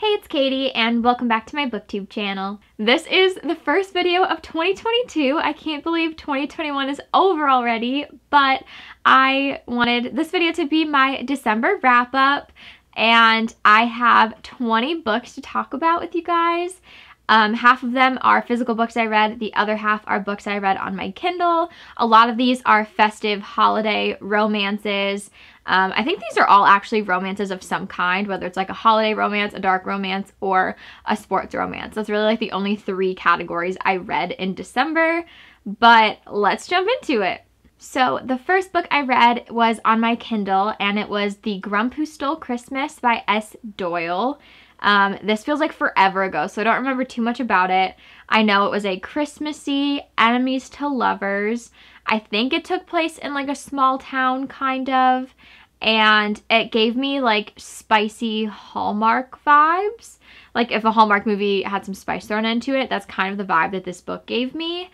Hey, it's Katie, and welcome back to my booktube channel. This is the first video of 2022. I can't believe 2021 is over already, but I wanted this video to be my December wrap-up, and I have 20 books to talk about with you guys. Half of them are physical books I read, the other half are books I read on my Kindle. A lot of these are festive holiday romances. I think these are all actually romances of some kind, whether it's like a holiday romance, a dark romance, or a sports romance. That's really like the only three categories I read in December, but let's jump into it. So the first book I read was on my Kindle, and it was The Grump Who Stole Christmas by S. Doyle. This feels like forever ago, so I don't remember too much about it. I know it was a Christmassy, enemies to lovers. I think it took place in like a small town, kind of, and it gave me like spicy Hallmark vibes. Like if a Hallmark movie had some spice thrown into it, that's kind of the vibe that this book gave me.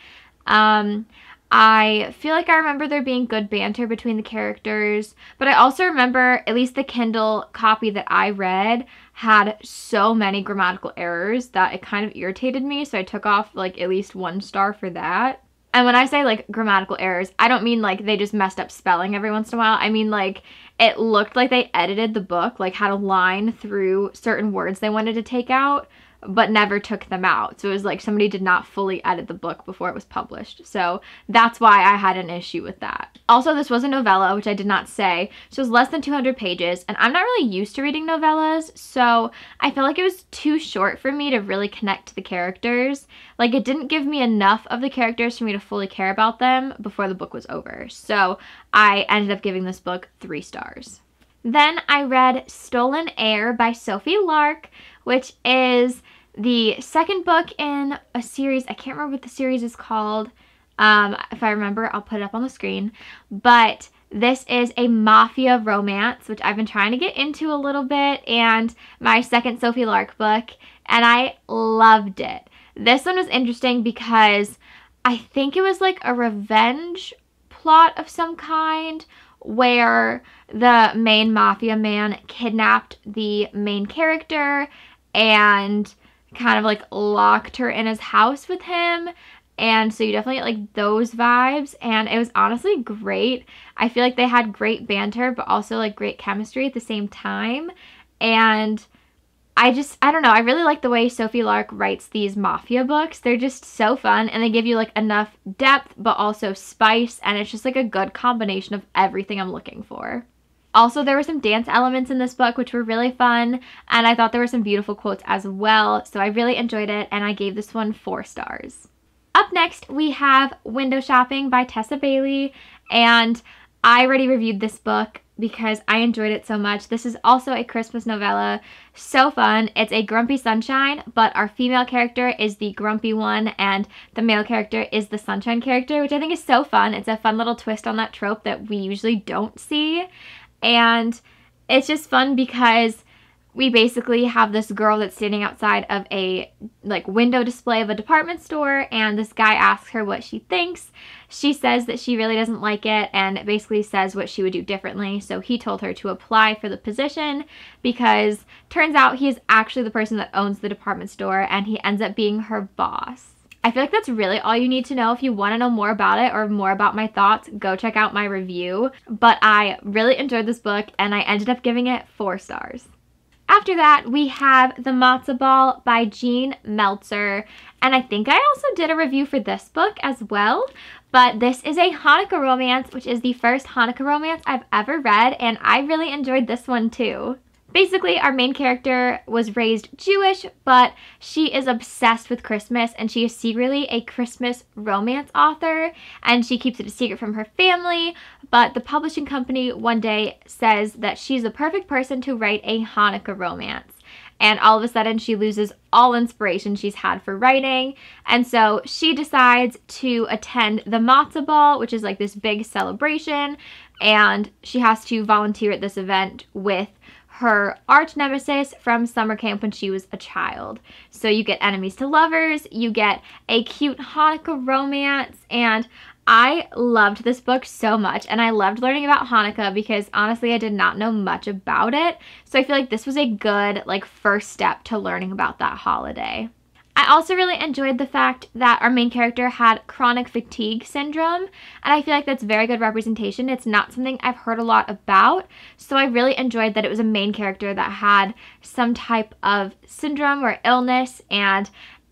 I feel like I remember there being good banter between the characters, but I also remember, at least the Kindle copy that I read had so many grammatical errors that it kind of irritated me, so I took off like at least 1 star for that. And when I say like grammatical errors, I don't mean like they just messed up spelling every once in a while. I mean like it looked like they edited the book, like had a line through certain words they wanted to take out, but never took them out. So it was like somebody did not fully edit the book before it was published. So that's why I had an issue with that. Also, this was a novella, which I did not say. So it was less than 200 pages, and I'm not really used to reading novellas, so I felt like it was too short for me to really connect to the characters. Like, it didn't give me enough of the characters for me to fully care about them before the book was over. So I ended up giving this book 3 stars. Then I read Stolen Heir by Sophie Lark, which is the second book in a series. I can't remember what the series is called. If I remember, I'll put it up on the screen. But this is a mafia romance, which I've been trying to get into a little bit, and my second Sophie Lark book, and I loved it. This one was interesting because I think it was like a revenge plot of some kind, where the main mafia man kidnapped the main character and kind of like locked her in his house with him. And so you definitely get like those vibes, and it was honestly great. I feel like they had great banter, but also like great chemistry at the same time. And I don't know, I really like the way Sophie Lark writes these mafia books. They're just so fun, and they give you like enough depth, but also spice, and it's just like a good combination of everything I'm looking for. Also, there were some dance elements in this book, which were really fun, and I thought there were some beautiful quotes as well, so I really enjoyed it, and I gave this one 4 stars. Up next, we have Window Shopping by Tessa Bailey, and I already reviewed this book because I enjoyed it so much. This is also a Christmas novella. So fun. It's a grumpy sunshine, but our female character is the grumpy one, and the male character is the sunshine character, which I think is so fun. It's a fun little twist on that trope that we usually don't see. And it's just fun because we basically have this girl that's standing outside of a like window display of a department store, and this guy asks her what she thinks. She says that she really doesn't like it, and it basically says what she would do differently. So he told her to apply for the position because turns out he is actually the person that owns the department store, and he ends up being her boss. I feel like that's really all you need to know. If you want to know more about it or more about my thoughts, go check out my review. But I really enjoyed this book, and I ended up giving it 4 stars. After that, we have The Matzo Ball by Jean Meltzer, and I think I also did a review for this book as well, but this is a Hanukkah romance, which is the first Hanukkah romance I've ever read, and I really enjoyed this one too. Basically, our main character was raised Jewish, but she is obsessed with Christmas, and she is secretly a Christmas romance author, and she keeps it a secret from her family, but the publishing company one day says that she's the perfect person to write a Hanukkah romance. And all of a sudden, she loses all inspiration she's had for writing, and so she decides to attend the Matzo Ball, which is like this big celebration, and she has to volunteer at this event with her arch nemesis from summer camp when she was a child. So you get enemies to lovers, you get a cute Hanukkah romance, and I loved this book so much, and I loved learning about Hanukkah because honestly I did not know much about it. So I feel like this was a good like first step to learning about that holiday. I also really enjoyed the fact that our main character had chronic fatigue syndrome, and I feel like that's very good representation. It's not something I've heard a lot about, so I really enjoyed that it was a main character that had some type of syndrome or illness, and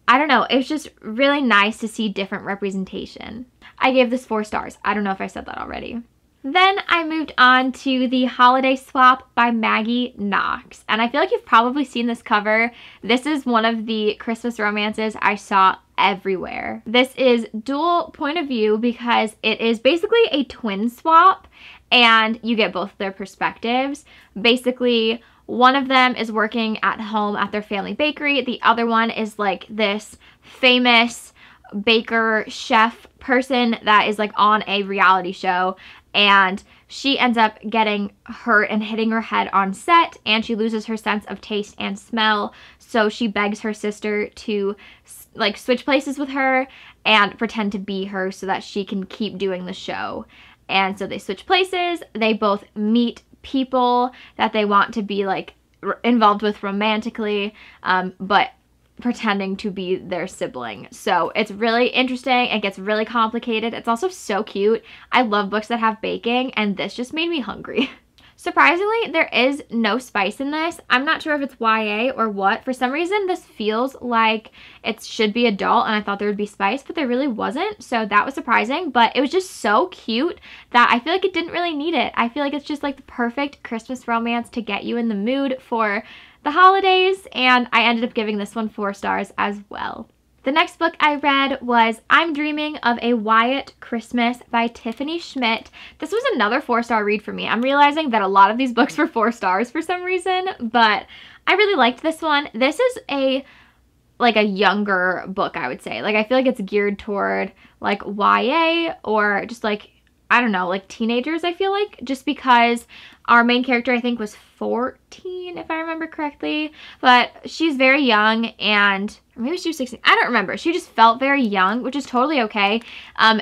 I don't know, it was just really nice to see different representation. I gave this 4 stars. I don't know if I said that already. Then I moved on to The Holiday Swap by Maggie Knox. And I feel like you've probably seen this cover. This is one of the Christmas romances I saw everywhere. This is dual point of view because it is basically a twin swap and you get both their perspectives. Basically, one of them is working at home at their family bakery. The other one is like this famous baker chef person that is like on a reality show, and she ends up getting hurt and hitting her head on set, and she loses her sense of taste and smell, so she begs her sister to like switch places with her and pretend to be her so that she can keep doing the show. And so they switch places. They both meet people that they want to be like involved with romantically, but pretending to be their sibling. So it's really interesting. It gets really complicated. It's also so cute. I love books that have baking, and this just made me hungry. Surprisingly, there is no spice in this. I'm not sure if it's YA or what. For some reason, this feels like it should be adult, and I thought there would be spice, but there really wasn't. So that was surprising, but it was just so cute that I feel like it didn't really need it. I feel like it's just like the perfect Christmas romance to get you in the mood for the holidays, and I ended up giving this one 4 stars as well. The next book I read was I'm Dreaming of a Wyatt Christmas by Tiffany Schmidt. This was another 4-star read for me. I'm realizing that a lot of these books were 4 stars for some reason, but I really liked this one. This is a younger book, I would say. Like, I feel like it's geared toward like YA or just like, I don't know, like teenagers, I feel like, just because our main character, I think, was 14, if I remember correctly, but she's very young, and maybe she was 16. I don't remember. She just felt very young, which is totally okay.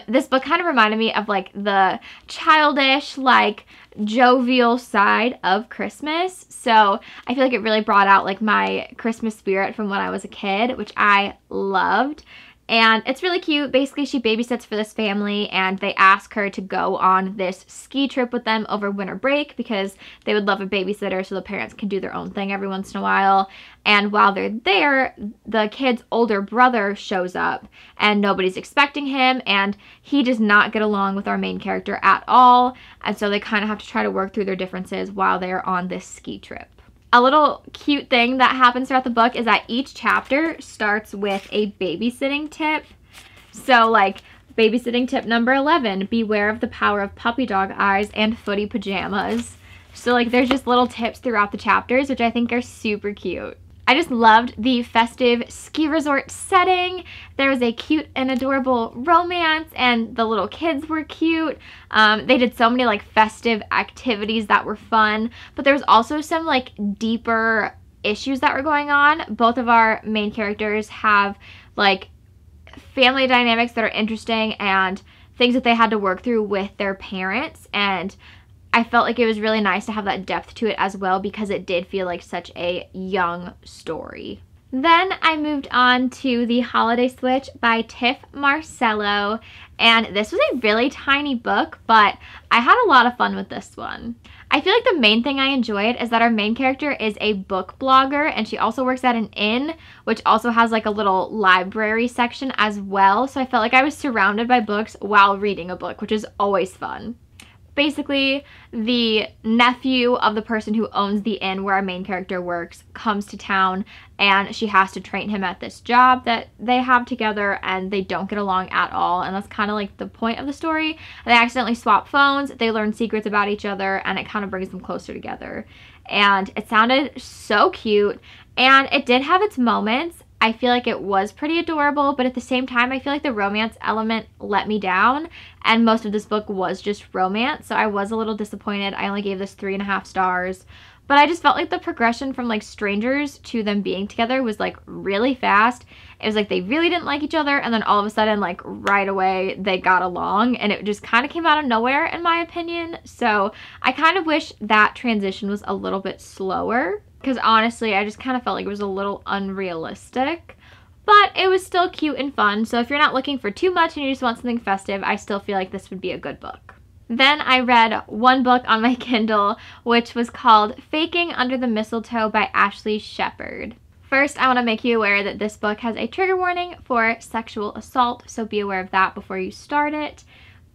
This book kind of reminded me of like the childish, like jovial side of Christmas. So I feel like it really brought out like my Christmas spirit from when I was a kid, which I loved. And it's really cute. Basically, she babysits for this family, and they ask her to go on this ski trip with them over winter break because they would love a babysitter so the parents can do their own thing every once in a while. And while they're there, the kid's older brother shows up, and nobody's expecting him, and he does not get along with our main character at all. And so they kind of have to try to work through their differences while they're on this ski trip. A little cute thing that happens throughout the book is that each chapter starts with a babysitting tip. So like babysitting tip number 11, beware of the power of puppy dog eyes and footy pajamas. So like there's just little tips throughout the chapters, which I think are super cute. I just loved the festive ski resort setting. There was a cute and adorable romance, and the little kids were cute. They did so many like festive activities that were fun, but there was also some like deeper issues that were going on. Both of our main characters have like family dynamics that are interesting and things that they had to work through with their parents, and I felt like it was really nice to have that depth to it as well because it did feel like such a young story. Then I moved on to The Holiday Switch by Tiff Marcello, and this was a really tiny book, but I had a lot of fun with this one. I feel like the main thing I enjoyed is that our main character is a book blogger, and she also works at an inn, which also has like a little library section as well, so I felt like I was surrounded by books while reading a book, which is always fun. Basically, the nephew of the person who owns the inn where our main character works comes to town, and she has to train him at this job that they have together, and they don't get along at all, and that's kind of like the point of the story. They accidentally swap phones, they learn secrets about each other, and it kind of brings them closer together. And it sounded so cute, and it did have its moments. I feel like it was pretty adorable, but at the same time, I feel like the romance element let me down, and most of this book was just romance, so I was a little disappointed. I only gave this 3.5 stars, But I just felt like the progression from like strangers to them being together was like really fast. It was like they really didn't like each other, and then all of a sudden, like right away, they got along, and it just kind of came out of nowhere in my opinion. So I kind of wish that transition was a little bit slower, because honestly, I just kind of felt like it was a little unrealistic. But it was still cute and fun, so if you're not looking for too much and you just want something festive, I still feel like this would be a good book. Then I read one book on my Kindle, which was called Faking Under the Mistletoe by Ashley Shepherd. First, I want to make you aware that this book has a trigger warning for sexual assault, so be aware of that before you start it.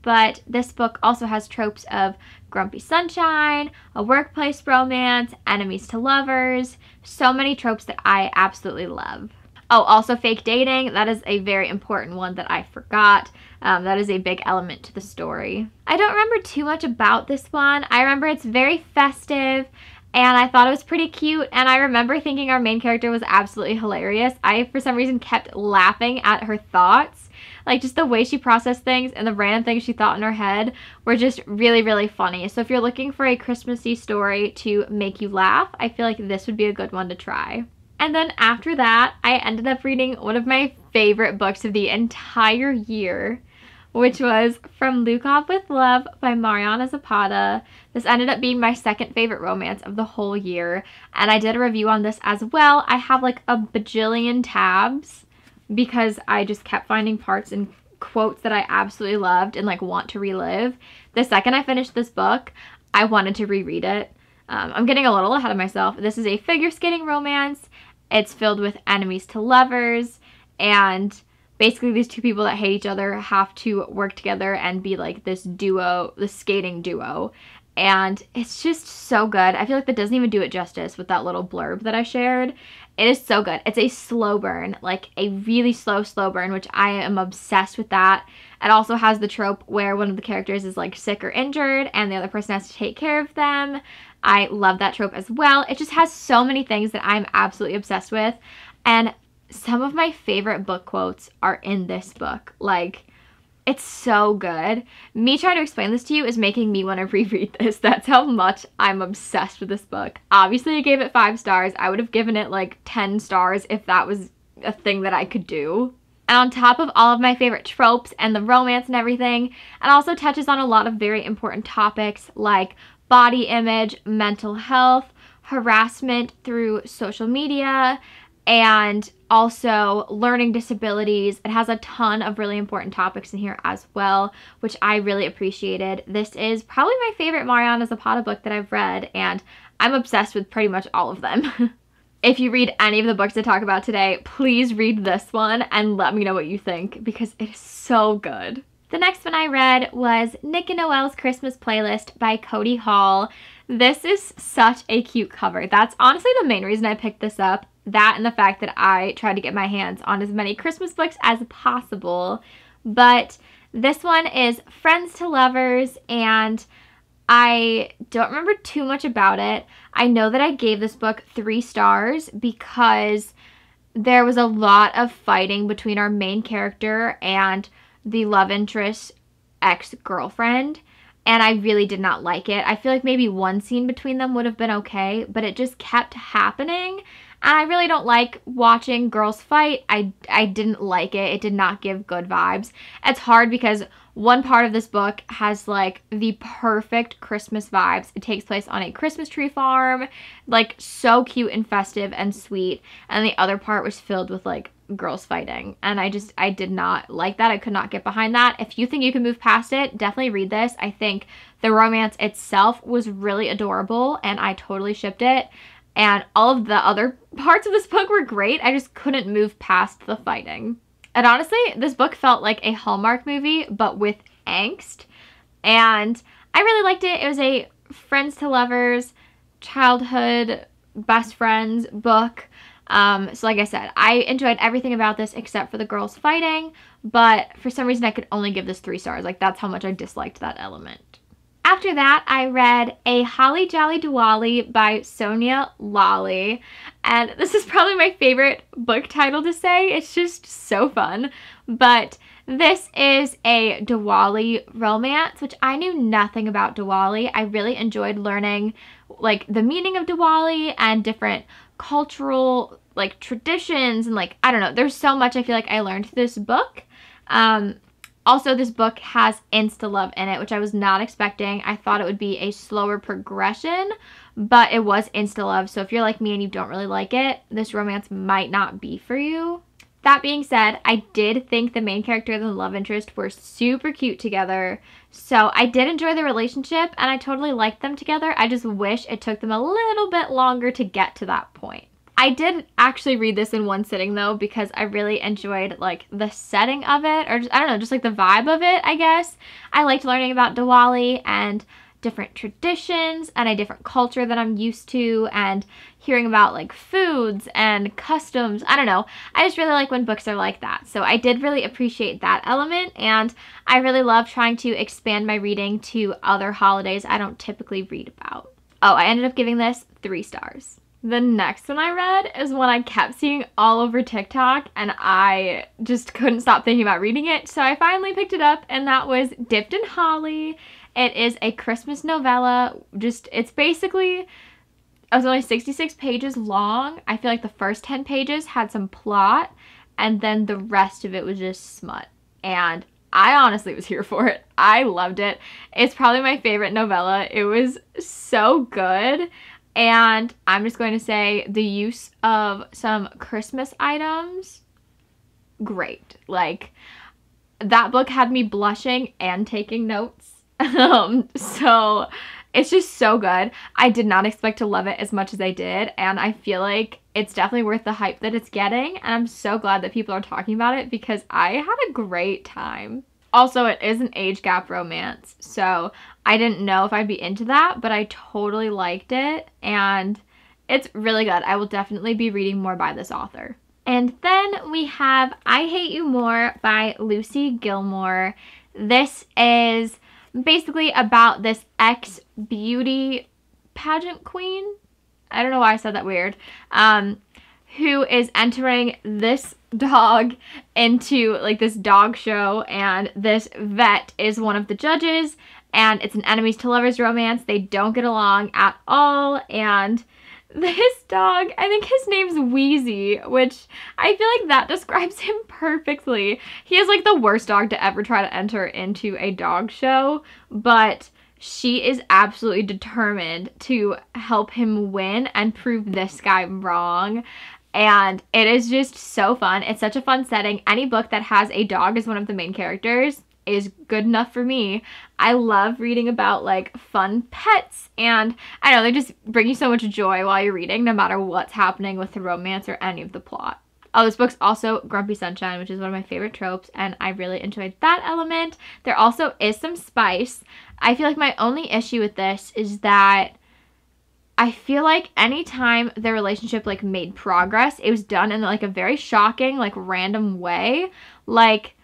But this book also has tropes of grumpy sunshine, a workplace romance, enemies to lovers, so many tropes that I absolutely love. Oh, also fake dating. That is a very important one that I forgot. That is a big element to the story. I don't remember too much about this one. I remember it's very festive, and I thought it was pretty cute, and I remember thinking our main character was absolutely hilarious. I, for some reason, kept laughing at her thoughts. Like, just the way she processed things and the random things she thought in her head were just really, really funny. So if you're looking for a Christmassy story to make you laugh, I feel like this would be a good one to try. And then after that, I ended up reading one of my favorite books of the entire year, which was From Lukov with Love by Mariana Zapata. This ended up being my second favorite romance of the whole year, and I did a review on this as well. I have like a bajillion tabs because I just kept finding parts and quotes that I absolutely loved and like want to relive. The second I finished this book, I wanted to reread it. I'm getting a little ahead of myself. This is a figure skating romance. It's filled with enemies to lovers, and basically these two people that hate each other have to work together and be like this duo, this skating duo. And it's just so good. I feel like that doesn't even do it justice with that little blurb that I shared. It is so good. It's a slow burn, like a really slow burn, which I am obsessed with that. It also has the trope where one of the characters is like sick or injured and the other person has to take care of them. I love that trope as well. It just has so many things that I'm absolutely obsessed with. And some of my favorite book quotes are in this book. Like, it's so good. Me trying to explain this to you is making me want to reread this. That's how much I'm obsessed with this book. Obviously, I gave it 5 stars. I would have given it like 10 stars if that was a thing that I could do. And on top of all of my favorite tropes and the romance and everything, it also touches on a lot of very important topics like body image, mental health, harassment through social media, and also learning disabilities. It has a ton of really important topics in here as well, which I really appreciated. This is probably my favorite Mariana Zapata book that I've read, and I'm obsessed with pretty much all of them. If you read any of the books I talk about today, please read this one and let me know what you think, because it is so good. The next one I read was Nick and Noel's Christmas Playlist by Cody Hall. This is such a cute cover. That's honestly the main reason I picked this up. That and the fact that I tried to get my hands on as many Christmas books as possible. But this one is Friends to Lovers, and I don't remember too much about it. I know that I gave this book 3 stars because there was a lot of fighting between our main character and the love interest ex-girlfriend, and I really did not like it. I feel like maybe one scene between them would have been okay, but it just kept happening, and I really don't like watching girls fight. I didn't like it. It did not give good vibes. It's hard because one part of this book has like the perfect Christmas vibes. It takes place on a Christmas tree farm, like so cute and festive and sweet, and the other part was filled with like girls fighting, and I did not like that. I could not get behind that. If you think you can move past it, definitely read this. I think the romance itself was really adorable, and I totally shipped it, and all of the other parts of this book were great. I just couldn't move past the fighting. And honestly, this book felt like a Hallmark movie, but with angst, and I really liked it. It was a friends to lovers, childhood best friends book. So like I said, I enjoyed everything about this except for the girls fighting, but for some reason I could only give this 3 stars. Like, that's how much I disliked that element. After that, I read A Holly Jolly Diwali by Sonia Lawley, and this is probably my favorite book title to say. It's just so fun, but This is a Diwali romance, which I knew nothing about Diwali. I really enjoyed learning like the meaning of Diwali and different cultural like traditions and like, I don't know, there's so much I feel like I learned through this book. Also, this book has insta-love in it, which I was not expecting. I thought it would be a slower progression, but it was insta-love. So if you're like me and you don't really like it, this romance might not be for you. That being said, I did think the main character and the love interest were super cute together. So I did enjoy the relationship and I totally liked them together. I just wish it took them a little bit longer to get to that point. I did actually read this in one sitting though because I really enjoyed like the setting of it, or just, I don't know, just like the vibe of it, I guess. I liked learning about Diwali and different traditions and a different culture that I'm used to and hearing about like foods and customs. I don't know. I just really like when books are like that. So I did really appreciate that element, and I really love trying to expand my reading to other holidays I don't typically read about. Oh, I ended up giving this 3 stars. The next one I read is one I kept seeing all over TikTok and I just couldn't stop thinking about reading it. So I finally picked it up, and that was Dipton Holly. It is a Christmas novella. It's basically, it was only 66 pages long. I feel like the first 10 pages had some plot and then the rest of it was just smut. And I honestly was here for it. I loved it. It's probably my favorite novella. It was so good. And I'm just going to say the use of some Christmas items, great. Like, that book had me blushing and taking notes. So it's just so good. I did not expect to love it as much as I did, and I feel like it's definitely worth the hype that it's getting, and I'm so glad that people are talking about it because I had a great time. Also, it is an age gap romance, so I didn't know if I'd be into that, but I totally liked it, and it's really good. I will definitely be reading more by this author. And then we have I Hate You More by Lucy Gilmore. This is basically about this ex-beauty pageant queen. I don't know why I said that weird. Who is entering this dog into like this dog show, and this vet is one of the judges, and it's an enemies to lovers romance. They don't get along at all, and this dog, I think his name's Wheezy, which I feel like that describes him perfectly. He is like the worst dog to ever try to enter into a dog show, but she is absolutely determined to help him win and prove this guy wrong. And it is just so fun. It's such a fun setting. Any book that has a dog as one of the main characters is good enough for me. I love reading about like fun pets, and I know they just bring you so much joy while you're reading, no matter what's happening with the romance or any of the plot. Oh, this book's also Grumpy Sunshine, which is one of my favorite tropes, and I really enjoyed that element. There also is some spice. I feel like my only issue with this is that I feel like anytime the relationship like made progress, it was done in like a very shocking, like random way. Like,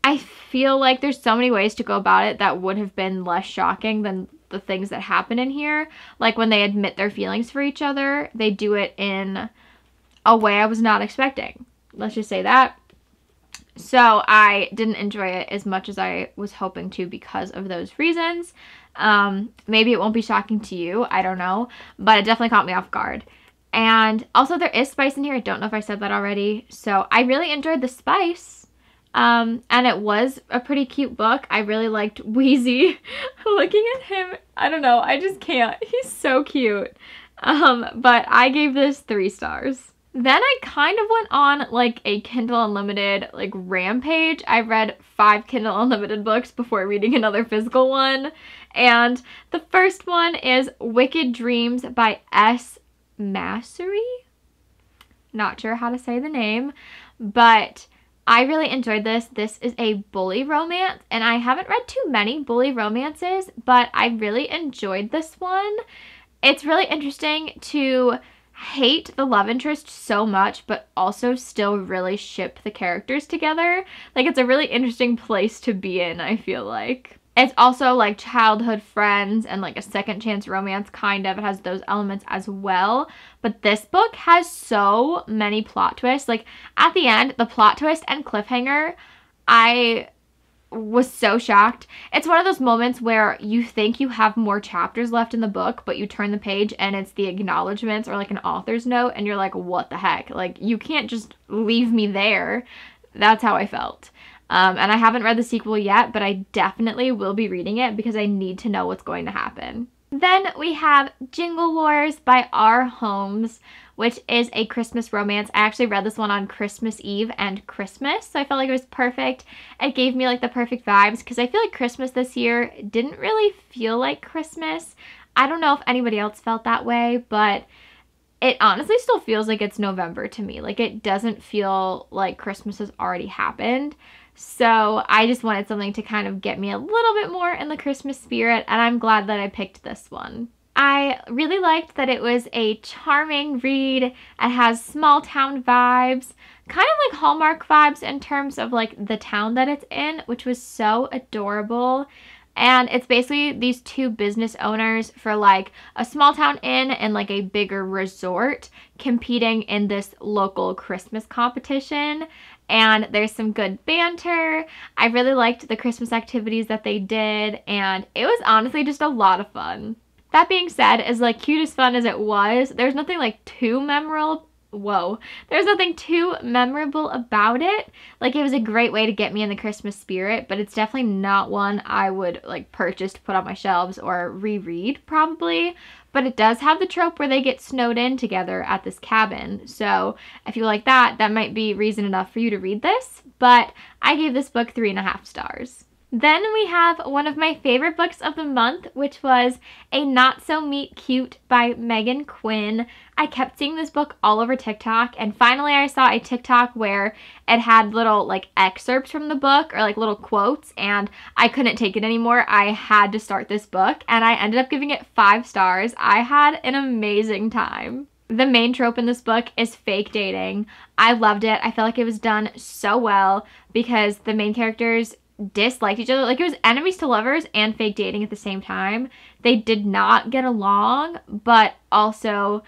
I feel like there's so many ways to go about it that would have been less shocking than the things that happen in here. Like when they admit their feelings for each other, they do it in a way I was not expecting. Let's just say that. So I didn't enjoy it as much as I was hoping to because of those reasons. Maybe it won't be shocking to you, I don't know, but it definitely caught me off guard. And also there is spice in here. I don't know if I said that already. So I really enjoyed the spice. And it was a pretty cute book. I really liked Wheezy. Looking at him, I don't know, I just can't. He's so cute. But I gave this 3 stars. Then I kind of went on like a Kindle Unlimited like rampage. I read 5 Kindle Unlimited books before reading another physical one. And the first one is Wicked Dreams by S. Massery. Not sure how to say the name, but I really enjoyed this. This is a bully romance, and I haven't read too many bully romances, but I really enjoyed this one. It's really interesting to hate the love interest so much, but also still really ship the characters together. Like, it's a really interesting place to be in, I feel like. It's also like childhood friends and like a second chance romance, kind of. It has those elements as well. But this book has so many plot twists. Like at the end, the plot twist and cliffhanger I was so shocked. It's one of those moments where you think you have more chapters left in the book, but you turn the page and it's the acknowledgments or like an author's note, and you're like, what the heck? Like, you can't just leave me there. That's how I felt. And I haven't read the sequel yet, but I definitely will be reading it because I need to know what's going to happen. Then we have Jingle Wars by R. Holmes, which is a Christmas romance. I actually read this one on Christmas Eve and Christmas, so I felt like it was perfect. It gave me like the perfect vibes because I feel like Christmas this year didn't really feel like Christmas. I don't know if anybody else felt that way, but it honestly still feels like it's November to me. Like, it doesn't feel like Christmas has already happened. So I just wanted something to kind of get me a little bit more in the Christmas spirit, and I'm glad that I picked this one. I really liked that it was a charming read. It has small town vibes, kind of like Hallmark vibes in terms of like the town that it's in, which was so adorable. And it's basically these two business owners for like a small town inn and like a bigger resort competing in this local Christmas competition. And there's some good banter. I really liked the Christmas activities that they did, and it was honestly just a lot of fun. That being said, as like cute as fun as it was, there's nothing like too memorable. There's nothing too memorable about it. Like, it was a great way to get me in the Christmas spirit, but it's definitely not one I would like purchase to put on my shelves or reread probably. But it does have the trope where they get snowed in together at this cabin. So if you like that, that might be reason enough for you to read this. But I gave this book 3.5 stars. Then we have one of my favorite books of the month, which was A Not So Meet Cute by Megan Quinn. I kept seeing this book all over TikTok, and finally I saw a TikTok where it had little like excerpts from the book or like little quotes, and I couldn't take it anymore. I had to start this book, and I ended up giving it 5 stars. I had an amazing time. The main trope in this book is fake dating. I loved it. I felt like it was done so well because the main characters disliked each other. Like, it was enemies to lovers and fake dating at the same time. They did not get along, but also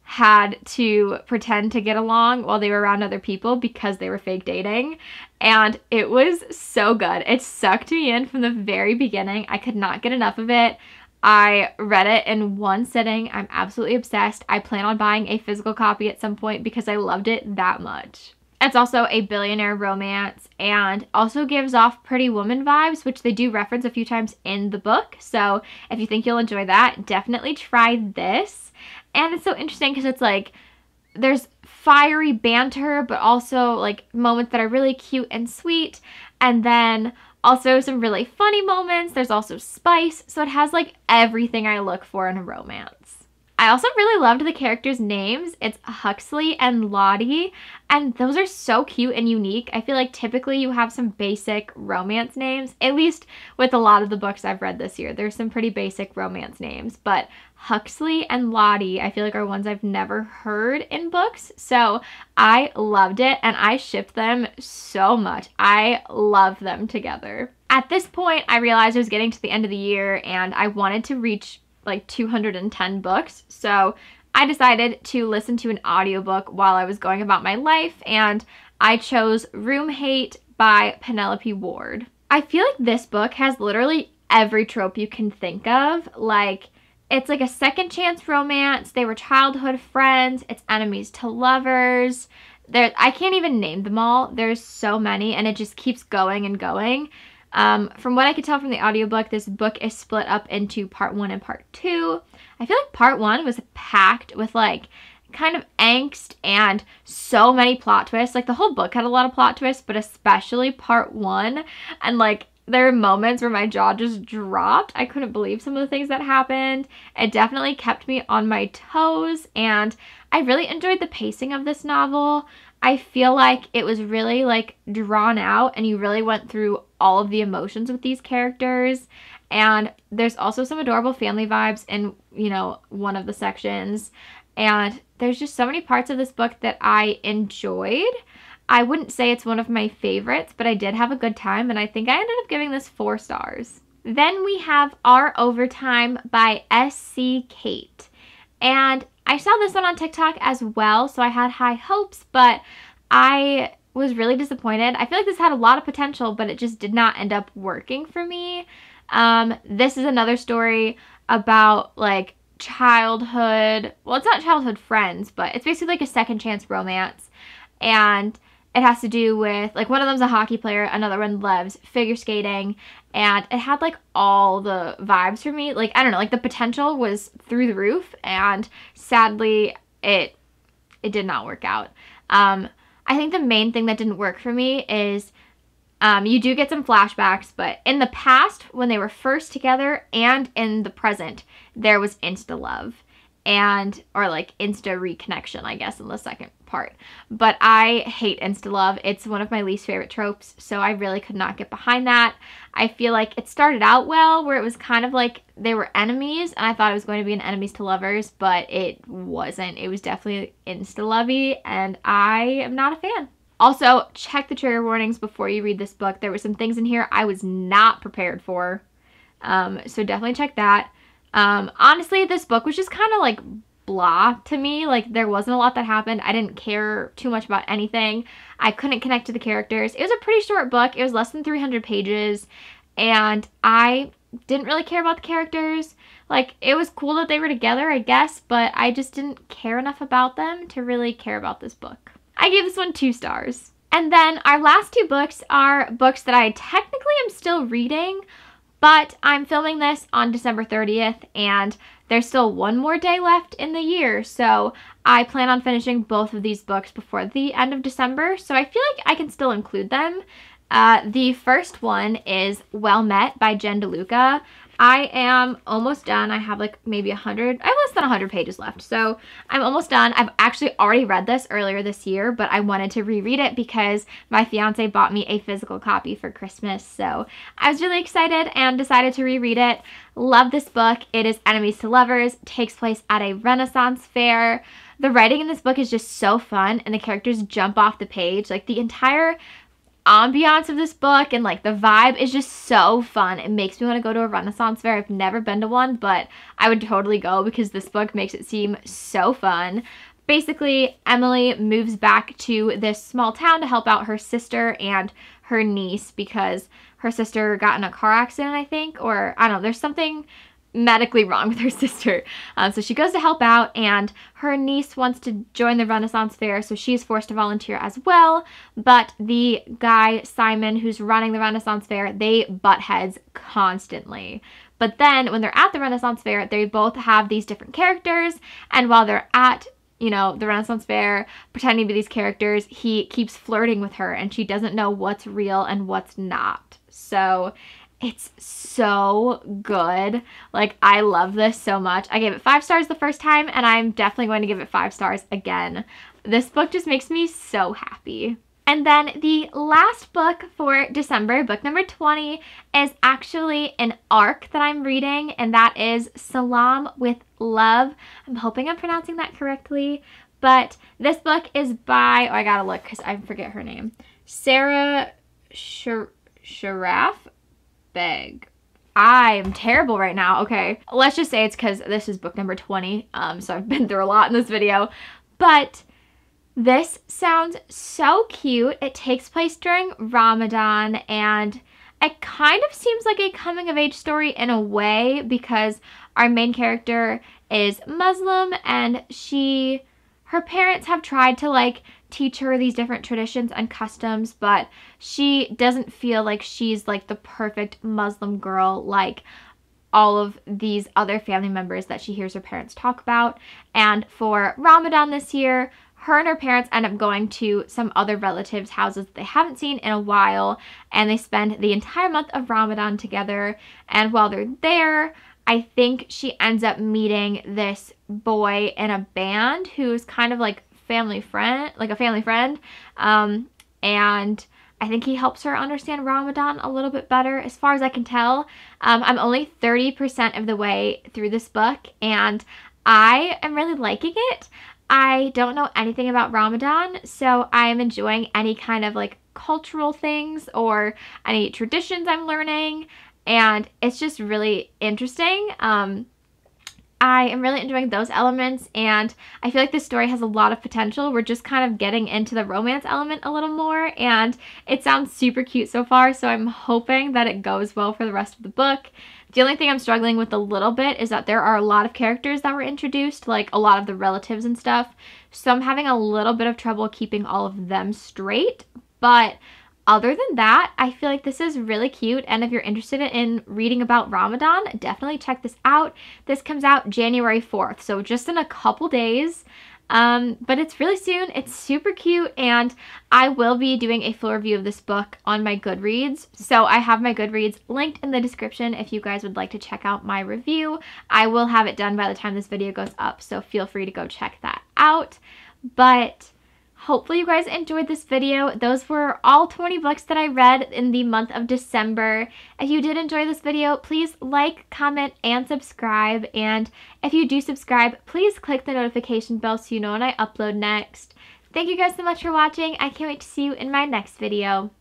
had to pretend to get along while they were around other people because they were fake dating. And it was so good. It sucked me in from the very beginning. I could not get enough of it. I read it in one sitting. I'm absolutely obsessed. I plan on buying a physical copy at some point because I loved it that much. It's also a billionaire romance and also gives off Pretty Woman vibes, which they do reference a few times in the book. So if you think you'll enjoy that, definitely try this. And it's so interesting because it's like there's fiery banter, but also like moments that are really cute and sweet. And then also some really funny moments. There's also spice. So it has like everything I look for in a romance. I also really loved the characters' names. It's Huxley and Lottie, and those are so cute and unique. I feel like typically you have some basic romance names, at least with a lot of the books I've read this year. There's some pretty basic romance names, but Huxley and Lottie I feel like are ones I've never heard in books, so I loved it, and I shipped them so much. I love them together. At this point, I realized I was getting to the end of the year, and I wanted to reach like 210 books, so I decided to listen to an audiobook while I was going about my life, and I chose Room Hate by Penelope Ward. I feel like this book has literally every trope you can think of. Like, it's like a second chance romance, they were childhood friends, it's enemies to lovers. I can't even name them all. There's so many, and it just keeps going and going. From what I could tell from the audiobook, this book is split up into part 1 and part 2. I feel like part 1 was packed with like kind of angst and so many plot twists. Like, the whole book had a lot of plot twists, but especially part 1. And like, there were moments where my jaw just dropped. I couldn't believe some of the things that happened. It definitely kept me on my toes, and I really enjoyed the pacing of this novel. I feel like it was really like drawn out, and you really went through all of the emotions with these characters. And there's also some adorable family vibes in, you know, one of the sections. And there's just so many parts of this book that I enjoyed. I wouldn't say it's one of my favorites, but I did have a good time, and I think I ended up giving this 4 stars. Then we have Our Overtime by S.C. Kate. And I saw this one on TikTok as well, so I had high hopes, but I was really disappointed. I feel like this had a lot of potential, but it just did not end up working for me. This is another story about like childhood, well, it's not childhood friends, but it's basically like a second chance romance. And it has to do with, like, one of them's a hockey player, another one loves figure skating, and it had like all the vibes for me. Like, I don't know, like the potential was through the roof, and sadly it did not work out. I think the main thing that didn't work for me is you do get some flashbacks, but in the past, when they were first together, and in the present, there was insta love, and, or like insta reconnection, I guess, in the second part. But I hate insta love. It's one of my least favorite tropes, so I really could not get behind that. I feel like it started out well, where it was kind of like they were enemies, and I thought it was going to be an enemies to lovers, but it wasn't. It was definitely insta lovey, and I am not a fan. Also, check the trigger warnings before you read this book. There were some things in here I was not prepared for. So definitely check that. Honestly, this book was just kind of like blah to me. Like, there wasn't a lot that happened. I didn't care too much about anything. I couldn't connect to the characters. It was a pretty short book. It was less than 300 pages. And I didn't really care about the characters. Like, it was cool that they were together, I guess, but I just didn't care enough about them to really care about this book. I gave this one 2 stars. And then our last 2 books are books that I technically am still reading, but I'm filming this on December 30th, and there's still one more day left in the year, so I plan on finishing both of these books before the end of December, so I feel like I can still include them. The first one is Well Met by Jen DeLuca. I am almost done. I have like maybe 100, I have less than 100 pages left, so I'm almost done. I've actually already read this earlier this year, but I wanted to reread it because my fiance bought me a physical copy for Christmas, so I was really excited and decided to reread it. Love this book. It is enemies to lovers, takes place at a Renaissance fair. The writing in this book is just so fun, and the characters jump off the page. Like, the entire ambiance of this book and like the vibe is just so fun. It makes me want to go to a Renaissance fair. I've never been to one, but I would totally go because this book makes it seem so fun. Basically, Emily moves back to this small town to help out her sister and her niece because her sister got in a car accident, I think, or I don't know, there's something medically wrong with her sister. So she goes to help out, and her niece wants to join the Renaissance fair, so she's forced to volunteer as well. But the guy, Simon, who's running the Renaissance fair, they butt heads constantly. But then when they're at the Renaissance fair, they both have these different characters, and while they're at, you know, the Renaissance fair pretending to be these characters, he keeps flirting with her, and she doesn't know what's real and what's not. So it's so good. Like, I love this so much. I gave it 5 stars the first time, and I'm definitely going to give it 5 stars again. This book just makes me so happy. And then the last book for December, book number 20, is actually an arc that I'm reading, and that is Salam with Love. I'm hoping I'm pronouncing that correctly, but this book is by, oh, I gotta look because I forget her name, Sarah Sharaf Beg. I am terrible right now. Okay, let's just say it's because this is book number 20, so I've been through a lot in this video, but this sounds so cute. It takes place during Ramadan, and it kind of seems like a coming-of-age story in a way because our main character is Muslim, and her parents have tried to like teach her these different traditions and customs, but she doesn't feel like she's like the perfect Muslim girl like all of these other family members that she hears her parents talk about. And for Ramadan this year, her and her parents end up going to some other relatives' houses that they haven't seen in a while, and they spend the entire month of Ramadan together. And while they're there, I think she ends up meeting this boy in a band who's kind of like a family friend, and I think he helps her understand Ramadan a little bit better, as far as I can tell. I'm only 30% of the way through this book, and I am really liking it. I don't know anything about Ramadan, so I am enjoying any kind of like cultural things or any traditions I'm learning, and it's just really interesting. I am really enjoying those elements, and I feel like this story has a lot of potential. We're just kind of getting into the romance element a little more, and it sounds super cute so far, so I'm hoping that it goes well for the rest of the book. The only thing I'm struggling with a little bit is that there are a lot of characters that were introduced, like a lot of the relatives and stuff, so I'm having a little bit of trouble keeping all of them straight, but other than that, I feel like this is really cute, and if you're interested in reading about Ramadan, definitely check this out. This comes out January 4th, so just in a couple days, but it's really soon. It's super cute, and I will be doing a full review of this book on my Goodreads, so I have my Goodreads linked in the description if you guys would like to check out my review. I will have it done by the time this video goes up, so feel free to go check that out, but hopefully you guys enjoyed this video. Those were all 20 books that I read in the month of December. If you did enjoy this video, please like, comment, and subscribe. And if you do subscribe, please click the notification bell so you know when I upload next. Thank you guys so much for watching. I can't wait to see you in my next video.